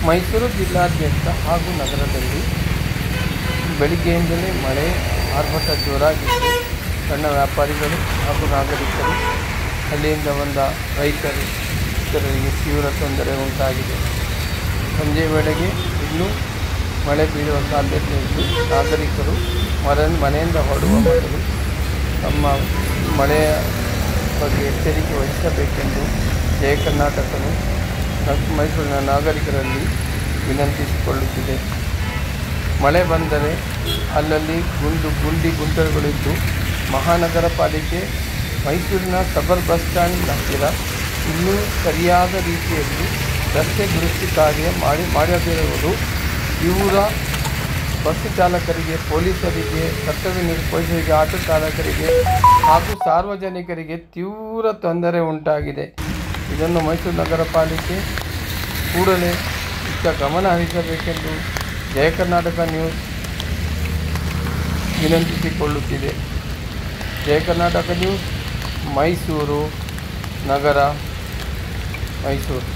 ಮೈಸೂರು ಜಿಲ್ಲಾದ್ಯಂತ ಹಾಗೂ ನಗರದಲ್ಲಿ ಬೆಳಿಗ್ಗೆಯಿಂದಲೇ ಮಳೆ ಆರ್ಭಟ ಜೋರಾಗಿದ್ದು ಸಣ್ಣ ವ್ಯಾಪಾರಿಗಳು ಹಾಗೂ ನಾಗರಿಕರು, ಹಳ್ಳಿಯಿಂದ ಬಂದ ರೈತರು ಇತರರಿಗೆ ತೀವ್ರ ತೊಂದರೆ ಉಂಟಾಗಿದೆ. ಸಂಜೆ ವೇಳೆಗೆ ಇನ್ನೂ ಮಳೆ ಬೀಳುವ ಸಾಧ್ಯತೆ ಇದ್ದು ನಾಗರಿಕರು ಮನೆಯಿಂದ ಹೊರಡುವ ಮೊದಲು ತಮ್ಮ ಮಳೆಯ ಬಗ್ಗೆ ಎಚ್ಚರಿಕೆ ವಹಿಸಬೇಕೆಂದು ಜಯ ಕರ್ನಾಟಕವು ಮೈಸೂರಿನ ನಾಗರಿಕರಲ್ಲಿ ವಿನಂತಿಸಿಕೊಳ್ಳುತ್ತಿದೆ. ಮಳೆ ಬಂದರೆ ಅಲ್ಲಲ್ಲಿ ಗುಂಟರುಗಳಿದ್ದು ಮಹಾನಗರ ಪಾಲಿಕೆ ಮೈಸೂರಿನ ಸಬರ್ ಬಸ್ ಸ್ಟ್ಯಾಂಡ್ ಹತ್ತಿರ ಇನ್ನೂ ಸರಿಯಾದ ರೀತಿಯಲ್ಲಿ ರಸ್ತೆ ದುರಸ್ತಿ ಕಾರ್ಯ ಮಾಡದಿರುವುದು ತೀವ್ರ ಬಸ್ ಚಾಲಕರಿಗೆ, ಪೊಲೀಸರಿಗೆ, ಕರ್ತವ್ಯ ನಿರ್ವಹಿಸರಿಗೆ, ಆಟೋ ಚಾಲಕರಿಗೆ ಹಾಗೂ ಸಾರ್ವಜನಿಕರಿಗೆ ತೀವ್ರ ತೊಂದರೆ ಉಂಟಾಗಿದೆ. ಇದನ್ನು ಮೈಸೂರು ನಗರ ಪಾಲಿಕೆ ಕೂಡಲೇ ಇತ್ತ ಗಮನ ಹರಿಸಬೇಕೆಂದು ಜಯ ಕರ್ನಾಟಕ ನ್ಯೂಸ್ ವಿನಂತಿಸಿಕೊಳ್ಳುತ್ತಿದೆ. ಜಯ ಕರ್ನಾಟಕ ನ್ಯೂಸ್, ಮೈಸೂರು ನಗರ, ಮೈಸೂರು.